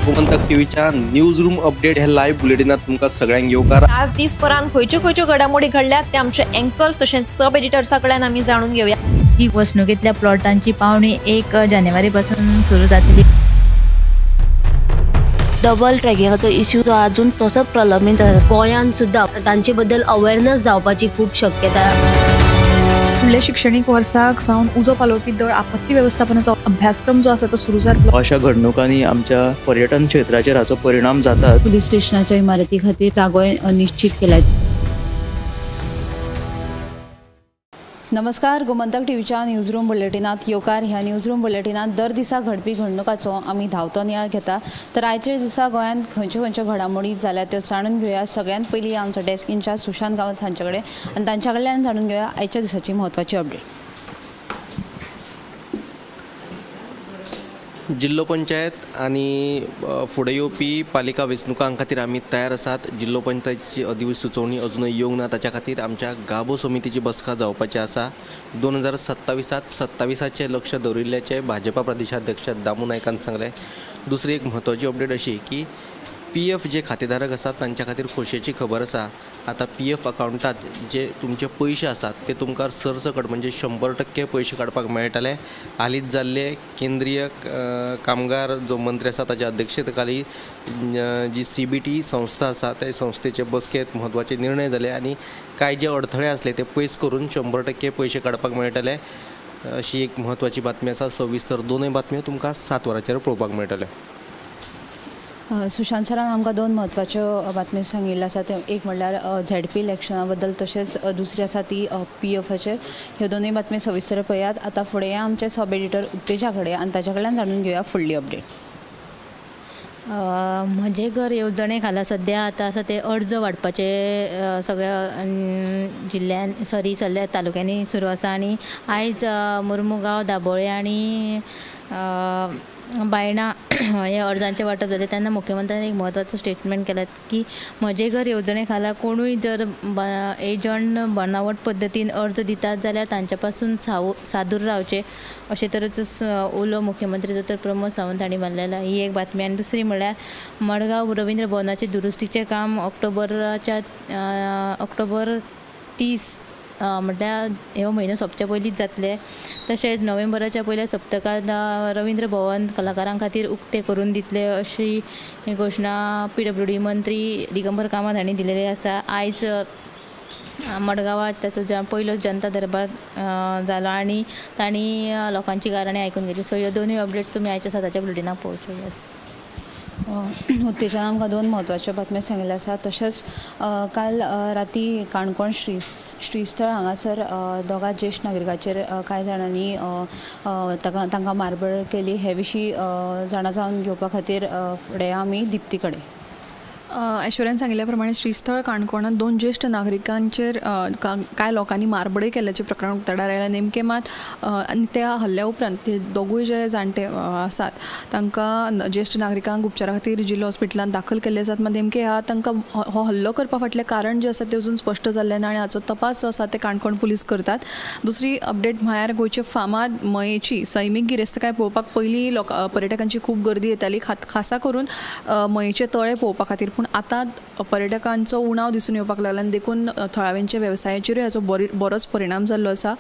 गोमंतक टीव्हीच्या news room update ह्या live बुलेटिनात तुमका सगळ्यांक येवकार। आज दिसपरान खंयच्यो घडामोडी घडल्यात ते आमचे एंकर्स तशेंच सब एडिटर्सा कडल्यान आमी जाणून घेवया। ही वसणुकेतल्या प्लॉटांची पावणी 1 जानेवारी पासून सुरू जातली। डबल ट्रॅकिंगाचो इश्यू जो अजून तसोच प्रलंबित आसा। गोंयांत सुद्धा तांचे बद्दल अवेअरनेस जावपाची खूप शक्यता। फुडल्या शिक्षणीक वर्साक सावन उजो पालोवपी दळ आपत्ती वेवस्थापनाचो अभ्यासक्रम जो आसा तो सुरू जातलो। अशा घडणुकांनी आमच्या पर्यटन क्षेत्राचेर हाचो परिणाम जाता। पुलीस स्टेशनाच्या इमारती खातीर जागो निश्चित केल्यात। नमस्कार, गोमंतक टीव्हीच्या न्यूज रूम बुलेटिनात येवकार। ह्या न्यूज रूम बुलेटिनात दर दिसा घडपी घडणुकांचो आमी धांवतो नियाळ घेता। तर आयच्या दिसा गोंयांत खंयच्यो घडामोडी जाल्यात त्यो जाणून घेवया। सगळ्यांत पयलीं आमचो डेस्क इंचार्ज सुशांत गांवस हांचे कडेन आनी तांच्या कडल्यान जाणून घेवया आयच्या दिसाची म्हत्वाची अपडेट। जिल्लो पंचायत आणि फुडें येवपी पालिका वेंचणुकां खातीर आमी तयार आसात। जिल्लो पंचायतीची अधिवेशन सुचोवणी अजूनय येवंक ना, ताच्या खातीर आमच्या गाभो समितीची बसका जावपाची आसा। 2027 लक्ष दवरिल्ल्याचे भाजपा प्रदेशाध्यक्ष दामू नायकान सांगले। दुसरी एक म्हत्वाची अपडेट अशी की PF जे खातेधारक आसात तांच्या खातीर खोशयेची खबर आसा। आता PF अकाउंटात जे तुमचे पयशे आसात ते तुमकां सरसकट म्हणजे 100% पयशे काडपाक मेळटले। हालींच जाल्ले केंद्रीय कामगार जो मंत्री आसा ताच्या अध्यक्षतेखाली जी CBT संस्था आसा त्या संस्थेचे बसकेत म्हत्वाचे निर्णय जाले आणि काय जे अडथळे आसले ते पयस करून 100% पयशे काडपाक मेळटले अशी एक म्हत्वाची बातमी आसा। सविस्तर दोनूय बातम्यो तुमकां 7 वरांचेर पळोवपाक मेळटले। सुशांत सरान आमकां 2 म्हत्वाच्यो बातम्यो सांगिल्ल्यो आसा। ते एक म्हणल्यार ZP इलेक्शना बद्दल, तशेंच दुसरी आसा ती PFचेर। ह्यो दोनूय बातम्यो सविस्तर पळयात। आता फुडें आमचे सब एडिटर उत्तेजा कडेन आनी ताच्या कडल्यान जाणून घेवया फुडली अपडेट। म्हजे घर येवजणे खाला सध्या आता आसा ते अर्ज वाडपाचे सगळ्या जिल्ल्यान सगळ्या तालुक्यांनी सुरू आसा आणि आयज मुर्मुगांव, दाबोळे आणि बायणा हे अर्जांचे वाटप जाले तेन्ना मुख्यमंत्र्यान एक म्हत्वाचो स्टेटमेंट केला की म्हजे घर येवजणे खाला कोणूय जर एजंट बनावट पद्दतीन अर्ज दितात जाल्यार तांच्या पासून सादूर रावचे अशे तरेचो उलो मुख्यमंत्री दोतोर प्रमोद सावंत हांणी मारलेला। ही एक बातमी। आनी दुसरी म्हळ्यार मडगांव रवींद्र भवनाचे दुरुस्तीचे काम ऑक्टोबर 30 म्हटल्यार ह्यो म्हयनो सोंपच्या पयलींच जातले। तशेंच नोव्हेंबराच्या पयल्या सप्तकांत रवींद्र भवन कलाकारां खातीर उक्ते करून दितले अशी घोशणा PWD मंत्री दिगंबर कामत हांणी दिलेली आसा। आयज मडगांवांत ताचो पयलो जनता दरबार जालो आणि तांणी लोकांची गाराणी आयकून घेतली। सो ह्यो दोनूय अपडेट्स तुमी आयच्या सदाच्या बुलेटिनाक पळोवच्यो। उत्तेजन आमकां 2 म्हत्वाच्यो बातम्यो सांगिल्ल्यो आसा। तशेंच काल राती काणकोण श्रीस्थळ हांगासर दोगा ज्येश्ठ नागरिकाचेर कांय जाणांनी तांकां मारबळ केली। हे विशीं जाणा जावन घेवपा खातीर फुडें आमी दिप्ती कडेन। ऐश्वर्यान सांगिल्ल्या प्रमाणे श्रीस्थळ काणकोणात 2 ज्येष्ठ नागरिकांचेर काय लोकांनी मारबडी केल्याचे प्रकरण उक्ताडार आयला। नेमके मात त्या हल्ल्या उपरांत ते दोगूय जे जाणटे आसात तांकां ज्येष्ठ नागरिकांक उपचारा खातीर जिल्लो हॉस्पिटलांत दाखल केल्ले आसात। मात नेमके तांकां हो हल्लो करपा फाटलें कारण जे आसा तें अजून स्पश्ट जाल्लें ना आणि हाचो तपास जो आसा ते काणकोण पुलीस करतात। दुसरी अपडेट म्हळ्यार गोंयचे फामाद मयेची सैमीक गिरेस्तकाय पळोवपाक पयलीं पर्यटकांची खूब गर्दी येताली, खासा करून मयेचे तळे पळोवपा खातीर। पूण आतां पर्यटकांचो उणाव दिसून येवपाक लागला आनी देखून थळाव्यांच्या वेवसायाचेरूय हाचो बरोच परिणाम जाल्लो आसा।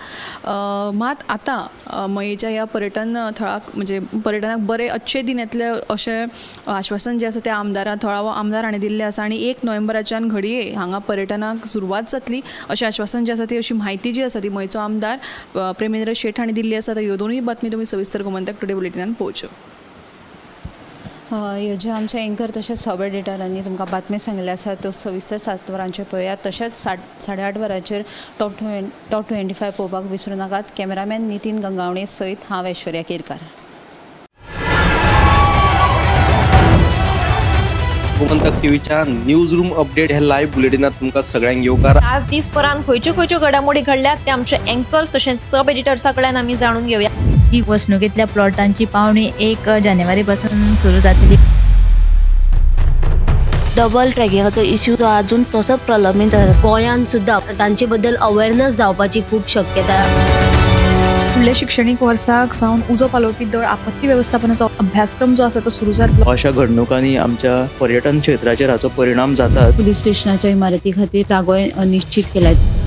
मात आतां मयेच्या ह्या पर्यटन थळाक म्हणजे पर्यटनाक बरे अच्छे दिन येतले अशें आश्वासन जें आसा तें थळावो आमदार हांणी दिल्लें आसा आनी 1 नोव्हेंबराच्यान घडये हांगा पर्यटनाक सुरवात जातली अशें आश्वासन जें आसा ती अशी म्हायती जी आसा ती मयचो आमदार प्रेमेंद्र शेट हांणी दिल्ली आसा। ह्यो दोनूय बातमी तुमी सविस्तर गोमंतक टुडे बुलेटिनान पळोवच्यो। ह्यो जे आमचे एंकर तशेंच सब एडिटरांनी तुमकां बातम्यो सांगिल्ल्यो आसा त्यो सविस्तर 7 वरांचेर पळयात। तशेंच 8:30 वरांचेर टॉप 25 पळोवपाक विसरूं नाकात। कॅमेरामॅन नितीन गंगावणे सयत हांव ऐश्वर्या केरकार। गोमंतक टीव्हीच्या न्यूज रूम अपडेट ह्या लाईव्ह बुलेटिनात तुमकां सगळ्यांक येवकार। आज दिसपरान खंयच्यो घडामोडी घडल्यात ते आमचे एंकर्स तशेंच सब एडिटर्सा कडल्यान आमी जाणून घेवया। ही वसणुकेतल्या प्लॉटांची पावणी 1 जानेवारी पासून सुरू जातली। डबल ट्रॅकिंगाचो इश्यू जो अजून तसोच प्रलंबित आसा। गोंयांत सुद्धा तांचे बद्दल अवेअरनेस जावपाची खूब शक्यता। फुडल्या शिक्षणीक वर्साक सावन उजो पालोवपी दळ आपत्ती वेवस्थापनाचो अभ्यासक्रम जो आसा तो सुरू जातलो. अशा घडणुकांनी आमच्या पर्यटन क्षेत्राचेर हाचो परिणाम जाता. पुलीस स्टेशनाच्या इमारती खातीर जागो निश्चित केल्यात.